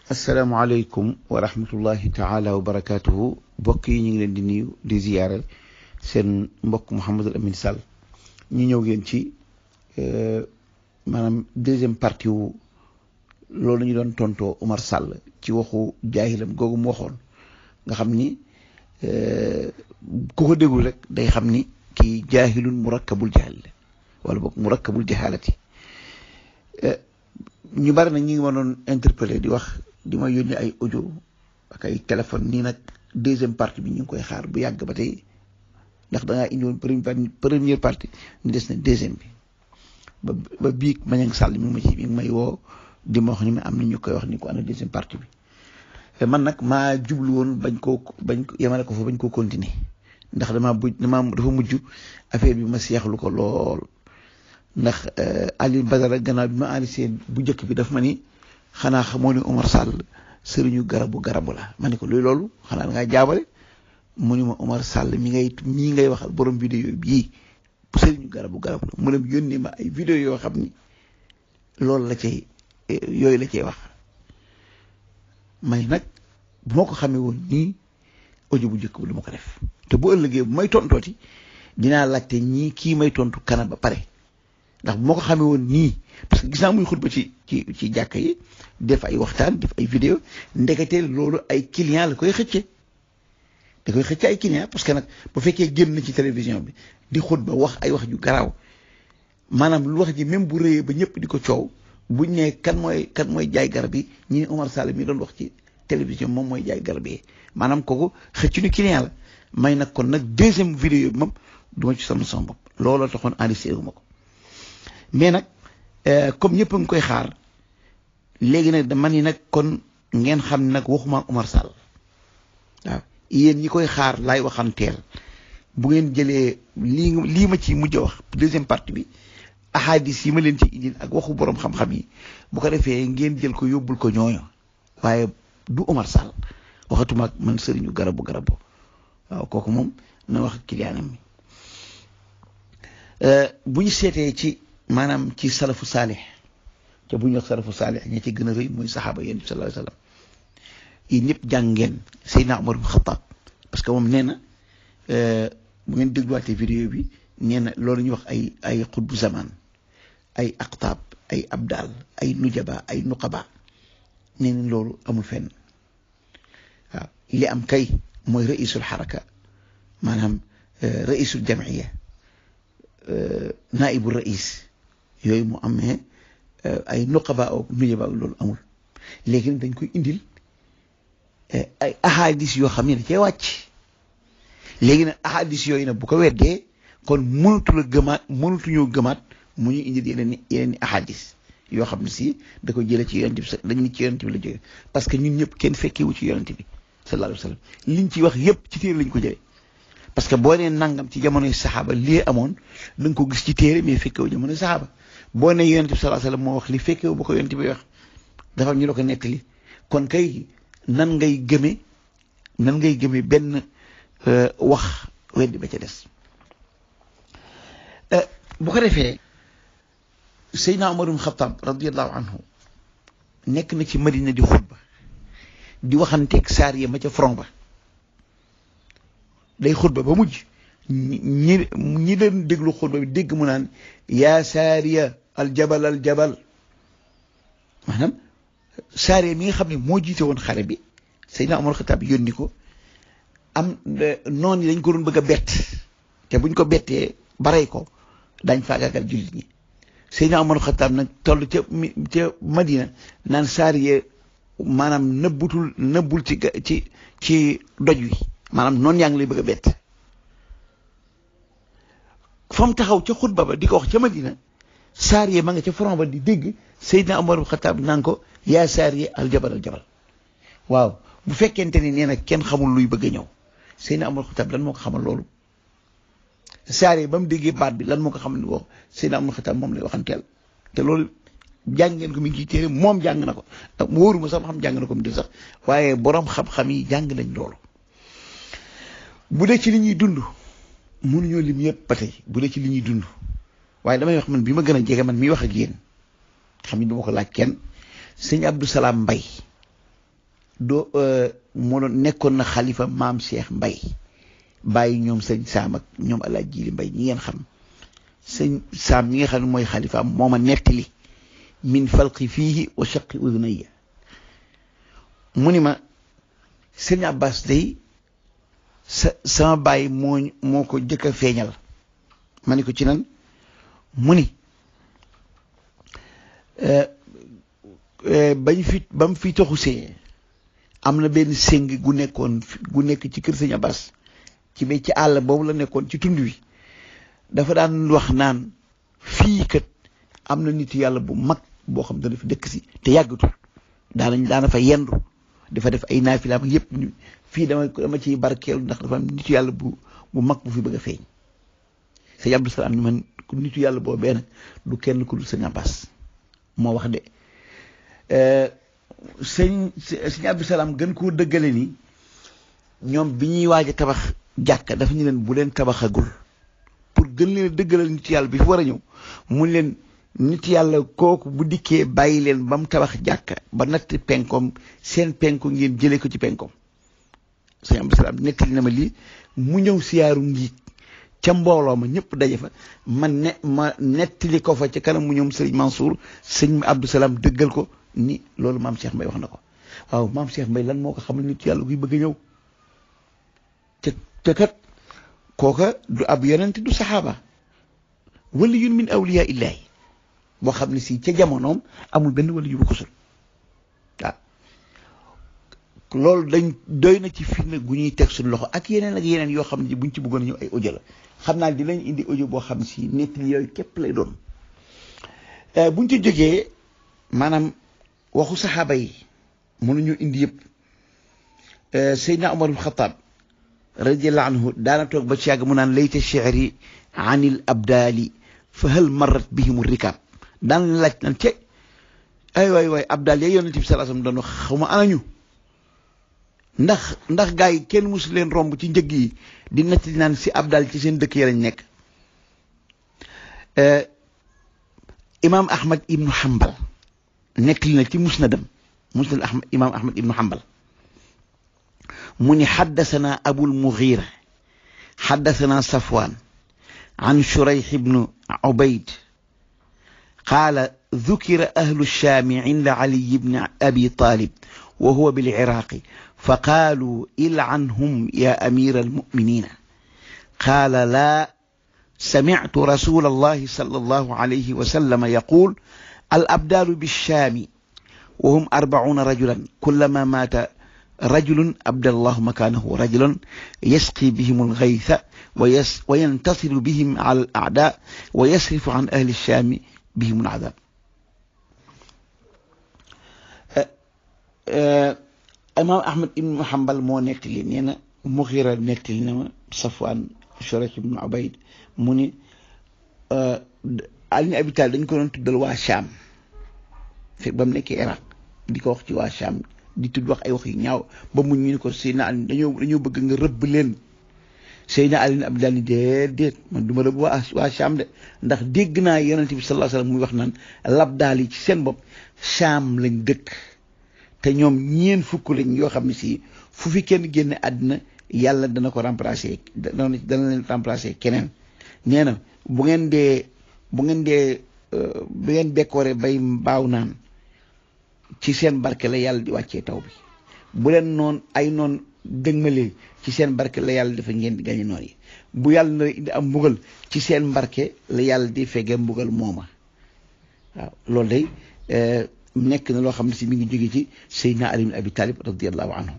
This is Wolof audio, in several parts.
asalaamaaleykum wa rahmatullahi taala wa barakaatuhu mbokk yi ñu ngi leen di nuyu di ziyaara seen mbokk Mouhamadul Amine Sall ñu ñëw ngeen ci maanaam deuxième partie wu loolu ñu doon tontoo Omar Sall ci waxu jaahilam googu mu waxoon nga xam ni ku ko déglu rek day xam ni kii jaahilun murakkabul jahl wala boog murakkabul jahalati ñu bari na ñi ngi ma doon interpellé di wax di ma yónnee ay audio ak ay téléphone nii nag deuxième partie bi ñu ngi koy xaar bu yàgg ba tey ndax da ngaa indi woon première partie ñu des na deuxième bi ba biig Mañang Sall mi ngi may woo di ma wax ni ma am na ñu koy wax ni ko ana deuxième partie bi man nag maa jublu woon bañ yemale ko fa bañ koo continuer ndax dafa mujj affaire bi ma seexlu ko lool ndax Alioune Badara gannaaw bi ma enregistré bu njëkk bi daf ma ni xanaa xamoo ne Omar Sall sëriñu garabu la ma ne ko luy loolu xanaa da ngaa jaabale mu ni ma Omar Sall mii ngay waxal borom vidéo bii sëriñu garabu la mu ne yónnee ma ay vidéo yoo xam ni loolu yooyu la cay wax may nag bu ma ko xamee woon nii audio bu njëkk bi du ma ko def te bu ëllëgee bu may tontooti dinaa laajte ñii kii may tontu kana ba pare ndax bu ma ko xamee woon nii parce que gis naa muy xutba ci jàkka yi def ay waxtaan def ay vidéo ndekete loolu ay client la koy xëcce da koy xëcce ay client parce que nag bu fekkee génn ci télévision bi di xutba wax ay wax ju garaaw maanaam lu wax ji même bu rëyee ba ñëpp di ko coow buñ ne kan mooy jaay garab yi ñi ne Omar Sall mi doon wax ci télévision moom mooy jaay garab yi maanaam kooku xëcc ni client la may nag kon nag deuxième vidéo bi moom du ma ci sonn sama bopp looloo taxoon enregistré wu ma ko mais nag comme ñëpp a ngi koy xaar léegi nag dama ni nag kon ngeen xam ne nag waxuma ak Omar Sall waaw yéen ñi koy xaar laay waxanteel bu ngeen jëlee lii ma ci mujj a wax deuxième partie bi ahadis yi ma leen ci indil ak waxu borom xam-xam yi bu ko defee ngeen jël ko yóbbul ko ñooñu waaye du Omar Sall waxatuma ak man sëriñu garabu waaw kooku moom na wax ak kiliyaanam mi bu ñu seetee ci maanaam ci salafu saalih te bu ñu wax salafu saalih ñi ci gën a rëy muy saxaaba yéen bi sallallahu alayhi wasallam yi ñëpp jàng ngeen Seydina Umar ibn Khattab parce que moom nee na bu ngeen dégluwaatee vidéo bi nee na loolu ñuy wax ay xutbu zaman ay aqtaab ay abdal ay nujaba ay nuqaba nee na loolu amul fenn waaw li am kay mooy raisul xaraka maanaam raisul jamiya naibu rais yooyu mu amee ay nuqaba ak nujaba ak loolu amul léegi nag dañ koy indil ay ahadis yoo xam ne da cee wàcc léegi nag ahadis yooyu nag bu ko weddee kon mënatuñoo gëmaat mu ñu indil yeneen i ahadis yoo xam ne si da ko jëlee ci yonent bi dañ ni ci yonent bi la jógee parce que ñun ñëpp kenn fekkewu ci yonent bi sallallahu alayhi wa sallam liñ ci wax yëpp ci téere lañ ko jëlee parce que boo nee nangam ci jamonoy saxaaba lii amoon da nga ko gis ci téere mais fekkewu jamonoy saxaaba boo nee yonent bi sallallahu alayhi wa sallam moo wax li fekkewu ba ko yonent bi wax dafa ñu la ko nettali kon kay nan ngay gëme benn wax weddi ba ca des bu ko defee Seydina Umar ibn Khattab radiyallahu anhu nekk na ci Madina di xutba di waxanteeg saariya ma ca front ba day xutba ba mujj ñi leen déglu xutba bi dégg mu naan yaa saariya aljabal maanaam saariya mi nga xam ne moo jiite woon xare bi Seydina Umar Khattab yónni ko am noon yi dañ ko doon bëgg a bett te buñ ko bettee barey ko dañ faagaagal jullit ñi Seydina Umar Khattab nag toll ca Madina naan saariya maanaam nëbbul ci doj wi maanaam noonu yaa ngi lay bëgg a bett fa mu taxaw ca xutba ba di ko wax ca Madina saariya ma nga ca front ba di dégg Seydina Umar Khattab naan ko yaa saariya aljabal waaw bu fekkente ni nee na kenn xamul luy bëgg a ñëw Seydina Umar Khattab lan moo ko xamal loolu saariya ba mu déggee baat bi lan moo ko xamal ni wax Seydina Umar Khattab moom lay waxanteel te loolu jàng ngeen ko mi ngi ci téere moom jàng na ko wóoruma sax xam jàng na ko mu def sax waaye borom xam-xam yi jàng nañ loolu bu dee ci li ñuy dund mënuñoo lim yëpp ba tey bu dee ci li ñuy dund waaye damay wax man bi ma gën a jege man miy wax ak yéen xam ni du ma ko laaj kenn sëñ Abdou Salam Mbaye doo moo doon nekkoon na xalifa maam Cheikh Mbay bàyyi ñoom sëñ Saam ak ñoom Alaaji Jili Mbay ñi ngeen xam sëñ Saam ñi nga xam ne mooy xalifaam moo ma nettali min falqi fiihi wa shaqi udunayya mu ni ma sëñ Abbas day sama bàyyi moo ko jëkk a feeñal ma ni ko ci nan mu ni ba mu fi toxusee am na benn séng gu nekk ci kër sëñ Abbas ci àll boobu la nekkoon ci tund wi dafa daan wax naan fii kat am na nit yàlla bu mag boo xam dana fi dëkk si te yàggatul daana fa yendu dafa def ay naafilaam ak yëpp fii dama ciy barkeelu ndax dafa am nitu yàlla bu mag bu fi bëgg a feeñ sëñ Abdou Salaam ni man nitu yàlla boobee nag du kenn ku dul sëñ Abbas moo wax de sëñ Abdou Salaam gën koo dëggale ni ñoom bi ñuy waaj a tabax jàkka dafa ñu leen bu leen tabaxagul pour gën leen dëggalal nit yàlla bi fi war a ñëw mu leen nit yàlla kooku bu dikkee bàyyi leen ba mu tabax jàkka ba natt penkoom seen penko ngeen jëlee ko ci penkoom sëñ Abdou Salaam nettali na ma lii mu ñëw siyaaru ngiig ca mbooloo ma ñëpp daje fa ma nettali ko fa ca kanam mu ñoom sëriñ Mansour sëñ Abdou Salaam dëggal ko ni loolu maam Cheikh Mbay wax na ko waaw maam Cheikh Mbay lan moo ko xamal nit yàlla guy bëgg a ñëw te kat kooka du ab yonent du saxaaba waliyun min awliyaa illaahi boo xam ne si ca jamonoom amul benn wali yu bu ko sul waaw loolu dañ doy na ci firnde gu ñuy teg suñu loxo ak yeneen yoo xam ne buñ ci bëggoon a ñëw ay audio la xam naa dinañ indi audio boo xam si nettali yooyu képp lay doon buñ ci jógee maanaam waxu saxaaba yi mënuñu indi yëpp Seydina Omar ibn Xataab radiyallahu anhu daana toog ba ci yàgg mu naan layta shi'ri anil abdaali fa hal marrat bihim rikaab daan laaj naan ce ay waay abdaal ya yonent bi sallallahu alayhi wasallam doon wax xaw ma anañu ndax gaa yi kenn musu leen romb ci njëg yi di nettali naan si abdaal ci seen dëkk yi lañ nekk imaam Ahmad ibnu Hanbal nettali na ci musnad imaam Ahmad ibnu Hanbal mu ni xaddasana abul mughira xaddasana safwaan an shurayx ibnu ubayd qaala ذكر أهل الشام عند علي بن أبي طالب وهو بالعراق فقالوا إلعنهم يا أمير المؤمنين قال لا سمعت رسول الله صلى الله عليه وسلم يقول الأبدال بالشام وهم 40 رجلا كلما مات رجل أبدل الله مكانه رجلا يسقي بهم الغيث وينتصر بهم على الأعداء ويصرف عن أهل الشام بهم العذاب. imaam Ahmad ibnu Hanbal moo nettali nee na Mughira nettali na ma Safwaan Shurayh ibnu Ubayd mu ni Ali ibn Abi Talib dañ ko doon tuddal waa Sham fekk ba mu nekkee Iraq di ko wax ci waa Sham di tudd wax ay wax yu ñaaw ba mu ñu ni ko Seydina Ali dañoo bëgg nga rëbb leen Seydina Ali ibn Abi Talib ni déedéet man du ma rëbb waa Sham de ndax dégg naa Yonent bi sallallahu alayhi wasallam muy wax naan labdaal yi ci seen bopp Sham lañ dëkk te ñoom ñeen fukk lañ yoo xam ne si fu fi kenn génne àddina yàlla dana ko remplacer dana leen remplacer keneen nee na bu ngeen bekkoore bay mbaaw naan ci seen barke la yàlla di wàccee taw bi bu leen noon ay noon dëgmalee ci seen barke la yàlla dafa ngeen di gañe noon yi bu yàlla na indi am mbugal ci seen barke la yàlla di fege mbugal mooma waaw loolu day nekk na loo xam ne si mi ngi jóge ci Seydina Ali ibn Abi Talib radiyallahu anhu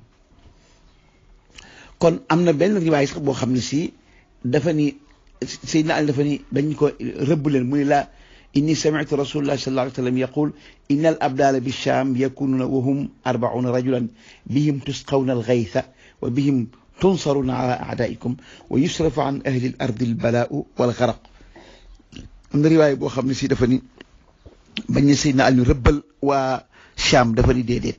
kon am na benn riwaay sax boo xam ne si dafa ni Seydina Ali dafa ni dañ ko rëbb leen mu ni la inni sami'tu rasulullah sallallahu alayhi wa sallam yaqul inna al abdala bi sham yakununa wa hum 40 rajulan bihim tusqawna al ghaytha wa bihim tunsaruna ala a'daikum wa yusrafu an ahli al ardi al bala'u wal gharaq am na riwaay boo xam ne si dafa ni bañ ne Seydina Ali rëbbal waa Sham dafa ni déedéet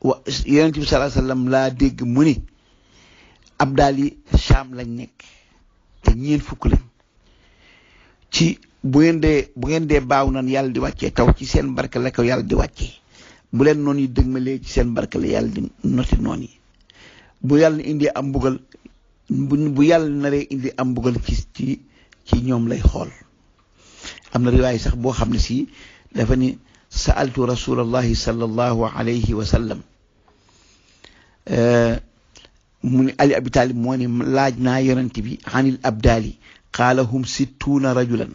wa Yonent bi sallallahu alayhi wasallam laa dégg mu ni abdaal yi Sham lañ nekk te ñeen fukk lañ ci bu ngeen dee baaw nan yàlla di wàccee taw ci seen barke la ko yàlla di wàccee bu leen noon yi dëgmalee ci seen barke la yàlla di noti noon yi bu yàlla indi am mbugal bu yàlla naree indi am mbugal ci ñoom lay xool. am na riwaay sax boo xam ne si dafa ni sa'altu rasulallahi sallallahu alayhi wa sallam mu ni Ali Abi Talib moo ni laaj naa yonent bi anil abdaali qaala hum 60 rajulan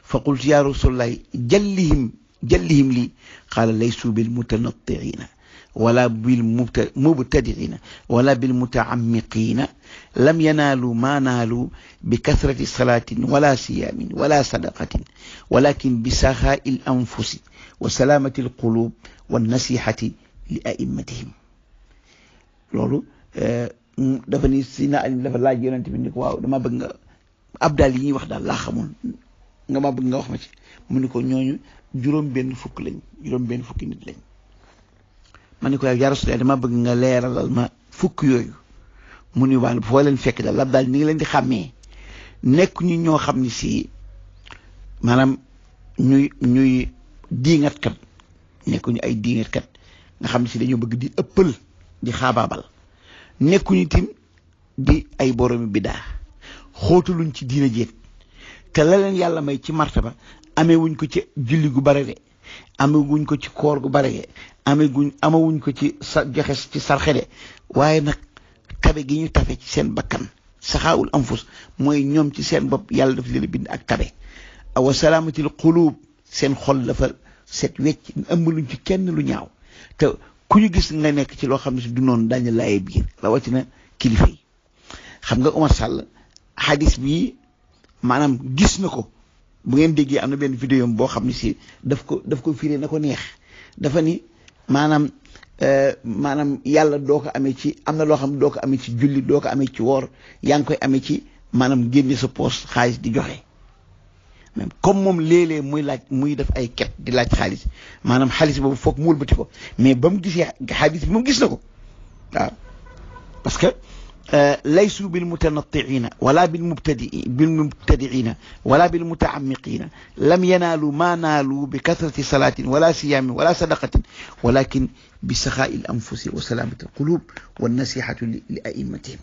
fa qultu ya rasulallahi jallihim lii qaala laysu bil mutanatti'ina wala bil mubtadi'ina wala bil mutaammiqina lam yanaalu ma naalu bi kasrati salatin wala siyamin wala sadaqatin walakin bi saxaa'il anfusi wa salaamati al qulub wa nasihati li a'immatihim. loolu dafa ni Sina Ali dafa laaj yonent bi ni ko waaw dama bëgg nga abdal yi ñuy wax daal laa xamul nga ma bëgg nga wax ma ci mu ni ko ñooñu juróom-benn fukki nit lañ. ma ni ko yaa Rasulullah dama bëgg nga leeralal ma fukk yooyu mu ni waan foo leen fekk daal abdal ni ngi leen di xàmmee nekk ñu ñoo xam ni si maanaam ñuy diingatkat nekkuñu ay diingatkat nga xam ne si dañoo bëgg di ëppal di xaabaabal nekkuñu tim di ay boromi bidaa xóotaluñ ci diina jéet te la leen yàlla may ci martaba amee wuñ ko ci julli gu bare de amee wuñ ko ci koor gu bare de amawuñ ko ci joxe ci sarxe de waaye nag tabe gi ñu tafe ci seen bakkan saxaawul anfus mooy ñoom ci seen bopp yàlla daf leen bind ak tabe wa salaamatil qulub seen xol dafa set wecc ëmbaluñ ci kenn lu ñaaw te ku ñu gis nga nekk ci loo xam ne si du noonu daañu laaye biir rawatina kilifa yi. xam nga Omar Sall xadis bi maanaam gis na ko bu ngeen déggee am na benn vidéo boo xam ne si daf ko firé na ko neex dafa ni maanaam yàlla doo ko amee ci am na loo xam doo ko amee ci julli doo ko amee ci woor yaa ngi koy amee ci maanaam génne sa poos xaalis di joxe. même comme moom léeg-léeg muy def ay ket di laaj xaalis maanaam xaalis boobu foog mu wëlbati ko mais ba mu gisee xaalis bi moom gis na ko waaw parce que laysu bil mutanatti'ina wala bil mubtadi'ina wala bil mutaammiqina lam yanaalu ma naalu bi kasrati salatin wala siyamin wala sadaqatin walakin bi saxaa'il anfusi wa salaamati al qulub wa nasihatu li a'immatihim.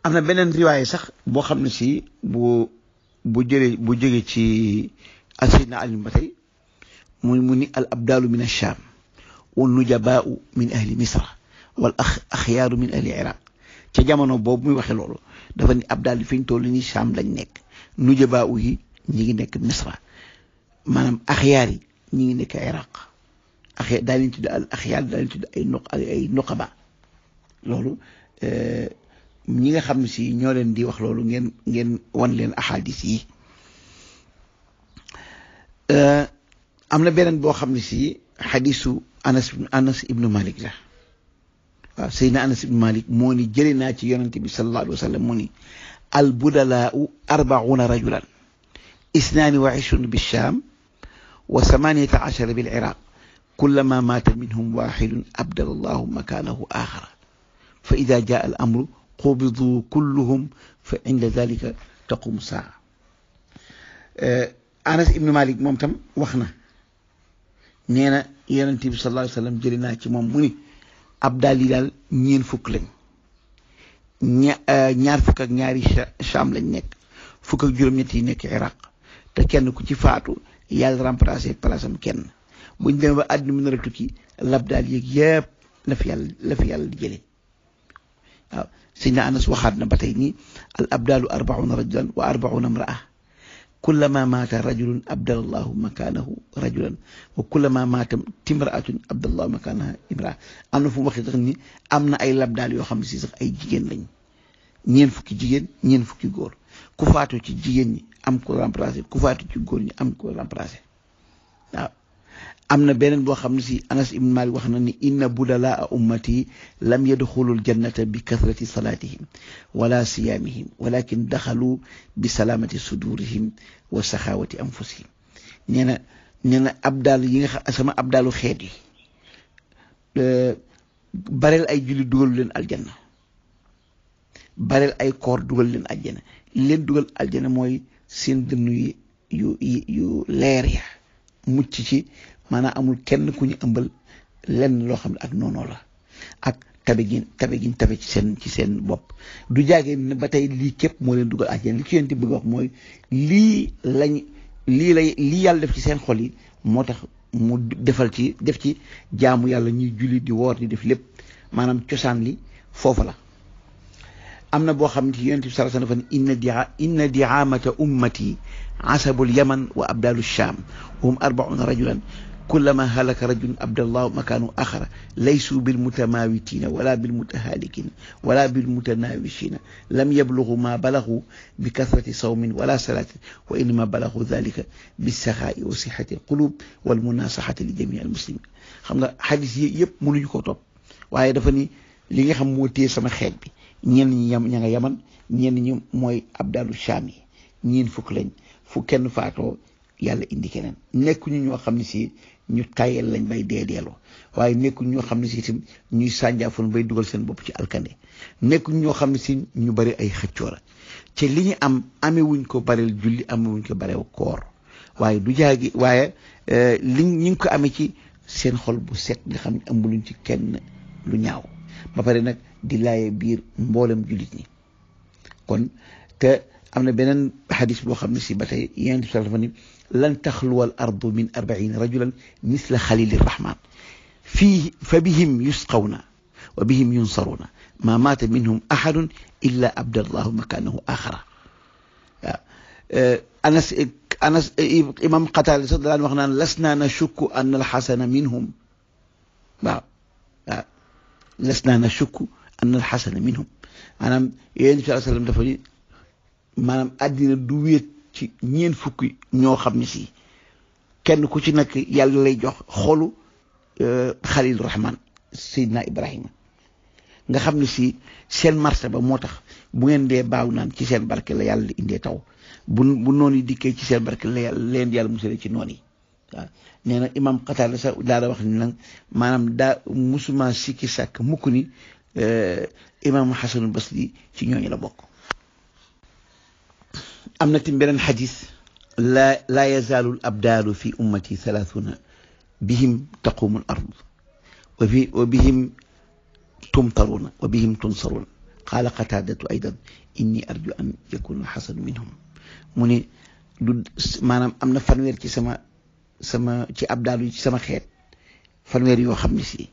am na beneen riwaaya sax boo xam ne si bu jógee ci Sayyidina Ali ba tey mu ni al abdaalu min ash-Shaam wa nujabaa'u min ahli Misra wal axyaaru min ahli Iraq. ca jamono boobu muy waxee loolu dafa ni abdaal yi fi ñu toll nii Shaam lañ nekk nujabaa'u yi ñi ngi nekk Misra maanaam axyaar yi ñi ngi nekk Iraq axyaar daa leen tudd al axyaar daa leen tudd ay nuqaba. loolu ñi nga xam ne si ñoo leen di wax loolu ngeen wan leen ahadis yi. am na beneen boo xam ne si xadisu Anas ibnu Malik la waaw Seydina Anas ibnu Malik moo ni jëlee naa ci yonente bi sallallahu alayhi wa sallam mu ni al budalaau 40 rajulan 22 bi Shaam wa 18 bil Iraq kullama maata minhum waxidun abdala allahu makanahu axara fa ida jaa al amru qubidu kulluhum fa inda dalika taqum saa. Anas ibnu Malik moom tam wax na nee na yonent bi sallallahu alayhi wa sallam jëli naa ci moom mu ni abdaal yi daal ñeen fukk lañ ñaar fukk ak ñaari Shaam lañ nekk fukk ak juróom-ñett yi nekk Iraq te kenn ku ci faatu yàlla remplacé place am kenn buñ demee ba àdduna mi nar a tukki labdaal yeeg yëpp la fi yàlla di jëlee waaw. Sayyidina Anas waxaat na ba tey nii al abdaalu 40 rajulan wa 40 imra'a kullama maata rajulun abdala allahu makanahu rajulan wa kullama maata timra'atun abdala allahu makanaha imra'a. am na fu mu waxee sax ni am na ay labdaal yoo xam ne si sax ay jigéen lañ ñeen fukki jigéen ñeen fukki góor ku faatu ci jigéen ñi am ko remplacé ku faatu ci góor ñi am ko remplacé waaw. am na beneen boo xam ne si Anas ibn Malik wax na ni inna budalaa ummati lam yadxulul jannata bi kasrati salaatihim wala siyaamihim walakin daxalu bi salaamati sudurihim wa saxaawati anfusihim. nee na abdaal yi nga xam sama abdaalu xeet yi bareel ay julli dugal leen aljanna bareel ay koor dugal leen aljanna leen dugal aljanna mooy seen dënnu yu leer ya mucc ci maanaam amul kenn ku ñu ëmbal lenn loo xam ne ak noonu la ak tabe tabe ci seen bopp du jaagee ne ba tey lii képp moo leen dugal àjjana li ci yéen di bëgg wax mooy lii yàlla def ci seen xol yi moo tax mu def ci jaamu yàlla ñuy julli di woor di def lépp maanaam cosaan li foofu la. am na boo xam ne ci yonent bi sallallahu alayhi wa sallam inna di'amata ummati asabul yaman wa abdalu sham hum 40 rajulan kullama halaka rajulun abdallahu makanu axara laysu bilmutamawitina wala bilmutahalikina wala bilmutanawishina lam yablughu ma balaghu bi kathrati sawmin wala salatin wa innama balaghu dhalika bisaxaa'i wa sihhati alqulub wal munasahati li jami' almuslimin. xam nga xadis yi yëpp mënuñu ko topp waaye dafa ni li nga xam moo téye sama xeet bi ñenn ñi ña nga yaman ñenn ñi mooy abdalu sham yi ñeen fukk lañ fu kenn faatoo yàlla indi keneen nekkuñu ñoo xam ne si ñu tayel lañ bay deedeeloo waaye nekkuñu ñoo xam ne si itam ñuy sànjaafoon bay dugal seen bopp ci alkande nekkuñu ñoo xam ne si ñu bari ay xëccoo la te li ñu amewuñ ko bareel julli amewuñ ko bareew koor waaye du jaagi waaye ñi ngi ko amee ci seen xol bu set nga xam ne ëmbuluñ ci kenn lu ñaaw ba pare nag di laaye biir mboolem jullit ñi. kon te am na beneen xadis boo xam ne si ba tey yéen dafa ni lan taxluwa al ardu min 40 rajulan misla xalili rahman fii fa bihim yusqawna wa bihim yunsaruna ma maata minhum ahadun illa abdallahu makanahu axara. waaw anas imam Qataada sax daan wax naan lasna nashukku anna alxasana minhum. waaw waaw lasna nashukku anna alxasana minhum maanaam yéen bi sallallahu alayhi wa sallam dafa ni maanaam àddina du wéet ci ñeen fukki ñoo xam ne si kenn ku ci nekk yàlla lay jox xolu xalil rahman Seydina Ibrahima nga xam ne si seen martaba moo tax bu ngeen dee baaw naan ci seen barke la yàlla indee taw bu noonu yi dikkee ci seen barke la leen yàlla musale ci noonu yi. waaw nee na imam Qataada sax daal wax ni nag maanaam musuma sikki sàkk mukk ni imam Xasanul Basri ci ñooñu la bokk. am na tim beneen xadis laa yazaalu al abdaalu fi ummati 30 bihim taqumu al ard wa bihim tumtaruuna wa bihim tunsaruuna qaala Qataadatu aydan inni arju an yakuna alxasanu minhum. mu ne du maanaam am na fanweer ci sama ci abdaalu yi ci sama xeet fanweer yoo xam ne si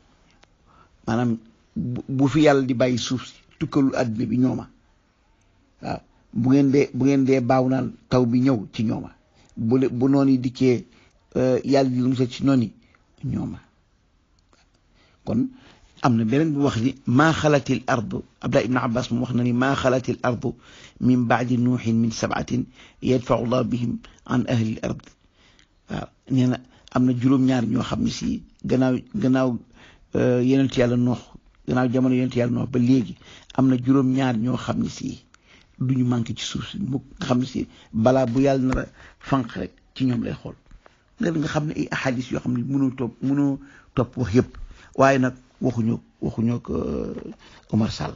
maanaam bu fi yàlla di bàyyi suuf si tukkalul àddina bi ñooma. waaw bu ngeen dee baaw naan taw bi ñëw ci ñooma bu noonu dikkee yàlla di lu musal ci noonu ñooma. kon am na beneen bu wax ni maa xalatil ardu Abdullah ibn Abbas mu wax na ni maa xalatil ardu min baadi nuuxin min sab'atin yadfau llah bihim an ahli al ard. waaw nee na am na juróom-ñaar ñoo xam ne si gannaaw yonent yàlla noox gannaaw jamono yonent yàlla noox ba léegi am na juróom-ñaar ñoo xam ne si duñu manqué ci suuf si mukk nga xam ne si balaa bu yàlla nar a fànq rek ci ñoom lay xool nga xam ne ay ahadis yoo xam ne mënoo topp wax yëpp waaye nag waxuñoo ko Omar Sall.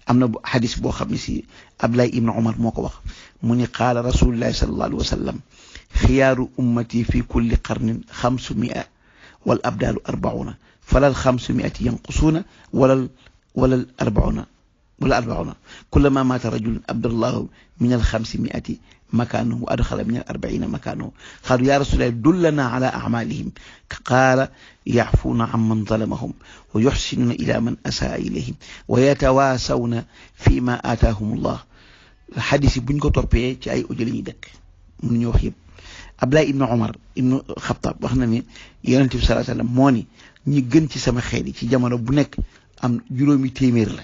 am na xadis boo xam ne si Abdullah ibn Omar moo ko wax mu ni qaala rasulullahi sallallahu alayhi wa sallam xiyaaru ummati fi kulli qarnin 500 wal abdaalu 40 falal 500 yanqusuuna walal 40 ولا 40 كلما مات رجل عبد الله من 500 مكانه وأدخل من 40 مكانه قالوا يا رسول الله دلنا على أعمالهم قال يعفون عمن ظلمهم ويحسنون إلى من أساء إليهم ويتواسون فيما آتاهم الله. حديث buñ ko toppee ci ay audio la ñuy dëkk mun ñu wax yëpp. Abdullah ibn Umar ibn Xattaab wax na ni Yonent bi sallallahu alayhi wa sallam moo ni ñi gën ci sama xeet yi ci jamono bu nekk am juróomi téeméer la.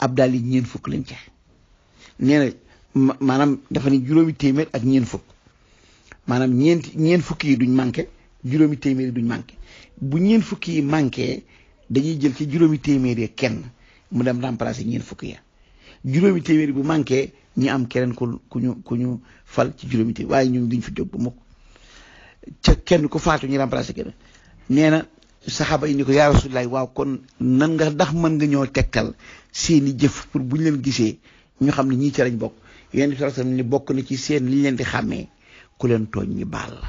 abdaal yi ñeen fukk lañ ca nee na maanaam dafa ni juróomi téeméer ak ñeen fukk maanaam ñeen fukk yi duñ manqué juróomi téeméer yi duñ manqué bu ñeen fukk yi manqué dañuy jël ci juróomi téeméer yi kenn mu dem remplacer ñeen fukk ya juróomi téeméer yi bu manqué ñi am keneen ku ñu fal ci juróomi téeméer waaye ñun duñ fi jóg ba mukk ca kenn ku faatu ñu remplacer kenn. nee na saxaaba yi ni ko yaa Rasulullaah waaw kon nan nga ndax mën nga ñoo tegtal seeni jëf pour buñ leen gisee ñu xam ne ñii ca lañ bokk. Yonent bi sallallahu alayhi wasallam ni bokk na ci seen li leen di xàmmee ku leen tooñ ñi baal la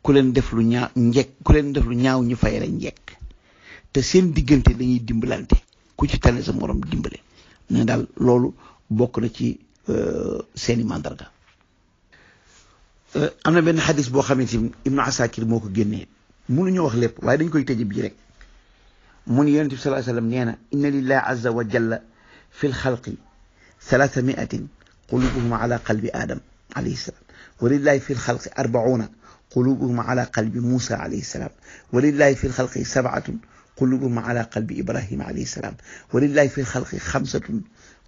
ku leen def lu ñaaw ñu fay la njekk te seen diggante dañuy dimbalante ku ci tane sa morom dimbale ne daal loolu bokk na ci seeni mandarga. am na benn xadis boo xamante ni Ibnu Asakir moo ko génnee mënuñu wax lépp waaye dañ koy tëje bii rek mu ni yonent bi sallallahu alayhi wa sallam nee na inna lillahi azza wa jalla fi lxalqi 300 qulubuhum ala qalbi adam alayhi salam wa lillahi fi lxalqi 40 qulubuhum ala qalbi Musa alayhi salam wa lillahi fi lxalqi 7 قلوبهم على قلب إبراهيم عليه السلام ولله في الخلق 5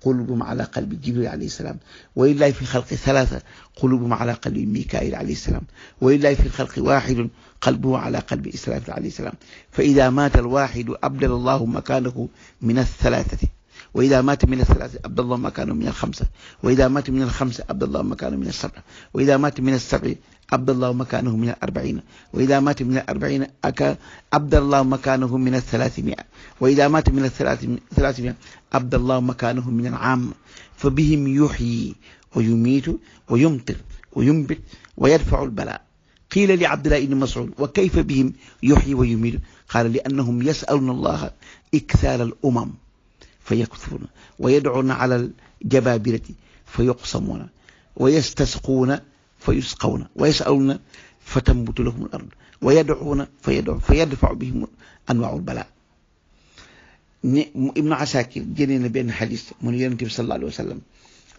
قلوبهم على قلب جبريل عليه السلام ولله في الخلق 3 قلوبهم على قلب ميكائيل عليه السلام ولله في الخلق 1 قلبه على قلب إسرافيل عليه السلام فإذا مات الواحد أبدل الله مكانه من الثلاثة وإذا مات من الثلاثة أبدل الله مكانه من الخمسة وإذا مات من الخمسة أبدل الله مكانه من السبعة وإذا مات من السبع أبدل الله مكانه من 40 وإذا مات من 40 أبدل الله مكانه من 300 وإذا مات من 300 أبدل الله مكانه من العام فبهم يحيي ويميت ويمطر وينبت ويدفع البلاء. قيل لعبد الله بن مسعود وكيف بهم يحيي ويميت؟ قال لأنهم يسألون الله إكثار الأمم فيكثرون ويدعون على الجبابرة فيقسمون ويستسقون فيسقون ويسألون فتنبت لهم الأرض ويدعون فيدفع بهم أنواع البلاء. Ibnu Asakir jëlee na benn xadis mu ne Yonent bi sallallahu alayhi wa sallam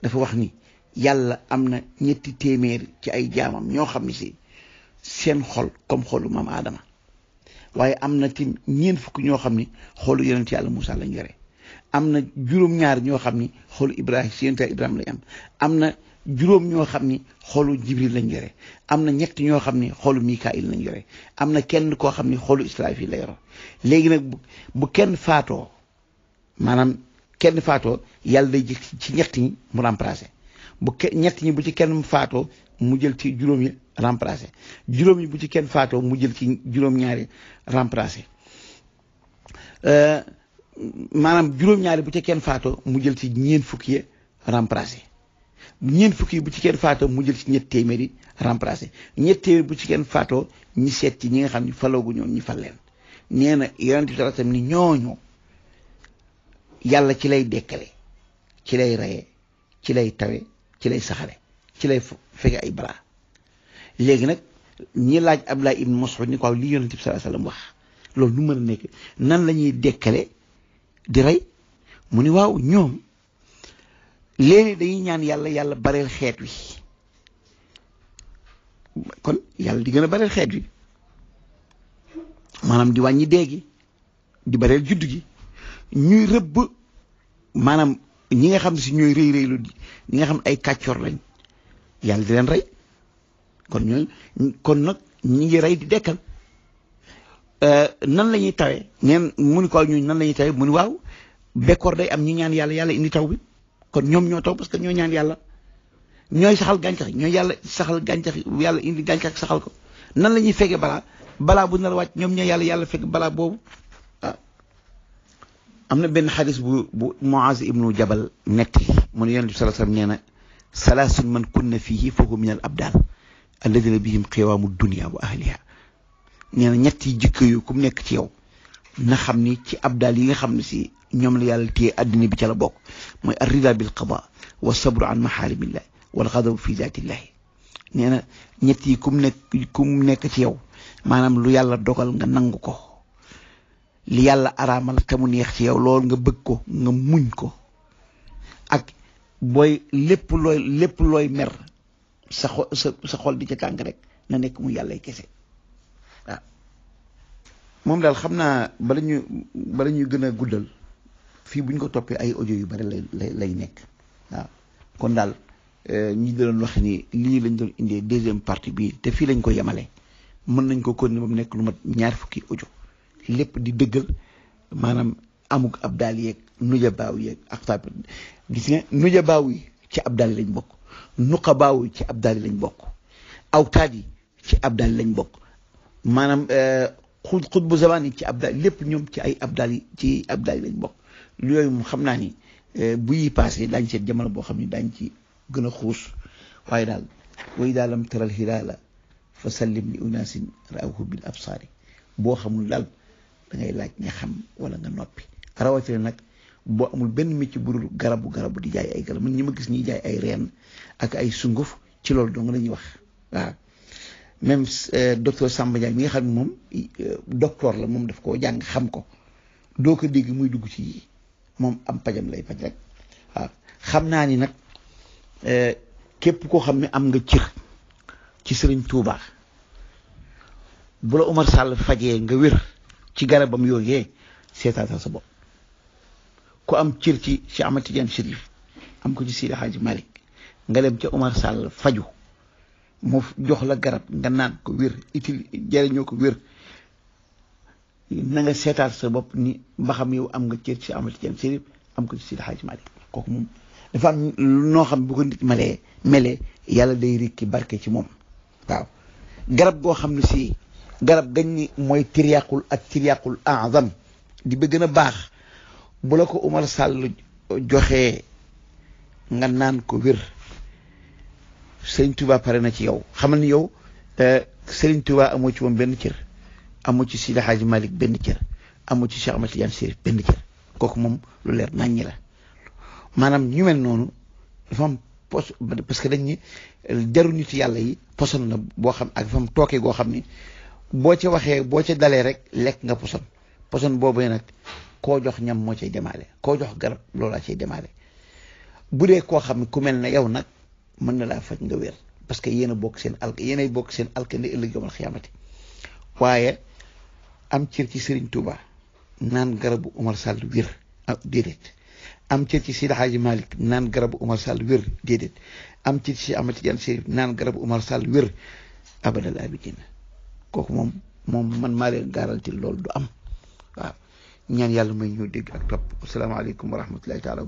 dafa wax ni yàlla am na 300 ci ay jaamam ñoo xam ne si seen xol comme xolu maam Adama waaye am na tim 40 ñoo xam ni xolu Yonent yàlla Moussa lañ yore am na juróom-ñaar ñoo xam ni xolu Ibrahima si Yonent Ibrahima lañ am na juróom ñoo xam ni xolu Jibril lañ yore am na ñett ñoo xam ni xolu Mikaayil lañ yore am na kenn koo xam ni xolu Israafil la yoro léegi nag bu kenn faatoo maanaam kenn faatoo yàlla day jël ci ñett ñi mu remplacé ñett ñi bu ci kenn faatoo mu jël ci juróom yi remplacé juróom yi bu ci kenn faatoo mu jël ci juróom-ñaari remplacé maanaam juróom-ñaari bu ci kenn faatoo mu jël ci ñeent fukki yi remplacé ñeent fukki yi bu ci kenn faatoo mu jël ci ñett téeméeri remplacé ñett téeméeri bu ci kenn faatoo ñi seet ci ñi nga xam ne faloogu ñoom ñi fal leen nee na Yonent bi sallallahu alayhi wasallam ni ñooñu yàlla ci lay dekkale ci lay reye ci lay tawe ci lay saxale ci lay fege ay balaa léegi nag ñi laaj Abdullah ibn Mas'ud ni ko li Yonent bi sallallahu alayhi wasallam wax loolu nu mën a nekk nan la ñuy dekkale di rey mu ni waaw ñoom léegi dañuy ñaan yàlla bareel xeet wi kon yàlla di gën a bareel xeet wi maanaam di wàññi dee gi di bareel judd gi ñuy rëbb maanaam ñi nga xam ne si ñooy rëy rëylu ñi nga xam ne ay kàccoor lañ yàlla di leen rey kon nag ñi ngi rey di dekkal nan la ñuy tawee neen mu ni ko ñooñu nan la ñuy tawee mu ni waaw bekkoor day am ñi ñaan yàlla indi taw bi kon ñoom ñoo taw parce que ñoo ñaan yàlla ñooy saxal gàncax ñooy yàlla saxal gàncax yàlla indi gàncax saxal ko nan la ñuy fege balaa bu nar a wàcc ñoom ñoo yàlla fekk balaa boobu. am na benn xadis bu Muaz ibnu Jabal netti mu ne Yonent bi sallallahu alayhi wasallam nee na salaasun man kunna fiihi fa huwa min al abdaal alladina bihim qiwaamu dunia wa ahliha nee na ñetti jikko yu ku mu nekk ci yow na xam ni ci abdaal yi nga xam ne si ñoom la yàlla téye addina bi ca la bokk mooy arrida bil qada wa sabru an maharimillah wal ghadabu fi zatillahi nee na ñett yi ku mu nekk ci yow maanaam lu yàlla dogal nga nangu ko li yàlla araamal te mu neex ci yow loolu nga bëgg ko nga muñ ko ak booy lépp looy mer sa xol di ca tàng rek na nekk mu yàllay kese waaw moom daal xam naa bala ñu gën a guddal fii bu ñu ko toppee ay audio yu bari lay nekk waaw kon daal ñi doon wax ni lii lañ doon indee deuxième partie bi te fii lañ ko yemale mën nañ ko continuer ba mu nekk lu mat 2 fukki audio lépp di dëggal maanaam amuk abdaal yeeg nujabaaw yeeg aqtaab gis nga nujabaaw yi ci abdaal yi lañ bokk nuqabaaw yi ci abdaal yi lañ bokk awtaad yi ci abdaal yi lañ bokk maanaam xutbu zamaan yi ci abdaal lépp ñoom ci ay abdaal yi lañ bokk yooyu moom xam naa ni bu yi passé daañ seet jamono boo xam ne daañ ci gën a xuus waaye daal way daa lam taral hilaala fa sallim li unaasin raawhu bil absaari boo xamul daal da ngay laaj nga xam wala nga noppi rawatina nag boo amul benn métier bu dul garabu di jaay ay garab man ñi ma gis ñuy jaay ay reen ak ay sunguf ci loolu dong la ñuy wax waaw même docteur Samba Ndiaye mi nga xam ne moom docteur la moom daf koo jàng xam ko doo ko dégg muy dugg ci moom am pajam lay paj rek waaw xam naa ni nag képp koo xam ne am nga cër ci Sëriñ Tuubaa bu la Omar Sall fajee nga wér ci garabam yooyee seetaatal sa bopp ku am cër ci Cheikh Ahmad Tidiane Chérif am ko ci Seydi Hadji Malick nga dem ca Omar Sall faju mu jox la garab nga naan ko wér jariñoo ko wér na nga seetaat sa bopp ni ba xam yow am nga cër ci Cheikh Ahmad Tidiane Chérif am ko ci Seydi Hadji Malick kooku moom dafa am noo xam bu ko nit melee yàlla day rikki barke ci moom waaw garab goo xam ne si garab gañ ni mooy tiryaqul ak tiryaqul azam di ba gën a baax bu la ko Omar Sall joxee nga naan ko wér Sëriñ Tuubaa pare na ci yow xamal ni yow Sëriñ Tuubaa amoo ci moom benn cër amoo ci Seydi Hadji Malick benn cër amoo ci Cheikh Ahmad Tidiane Chérif benn cër kooku moom lu leer naññi la maanaam ñu mel noonu dafa am parce que dañ ni jaru nit yàlla yi poson la boo xam ak dafa am tooke goo xam ni boo ca waxee boo ca dalee rek lekk nga poson boobu nag koo jox ñam moo cay demaale koo jox garab loolaa cay demaale bu dee koo xam ne ku mel ne yow nag mën na laa faj nga wér parce que yéen a bokk seen yéenay bokk seen alkande ëllëg yomal xiyaamati waaye am cër ci Serigne Touba naan garabu Omar Sall wér déedéet am cër ci Seydi Hadji Malick naan garabu Omar Sall wér déedéet am cër ci Ahmad Tidiane Chérif naan garabu Omar Sall wér abadal abidin kooku moom man maa leen garanti loolu du am waaw ñaan yàlla may ñu dégg ak topp asalaamaaleykum wa rahmatullahi taala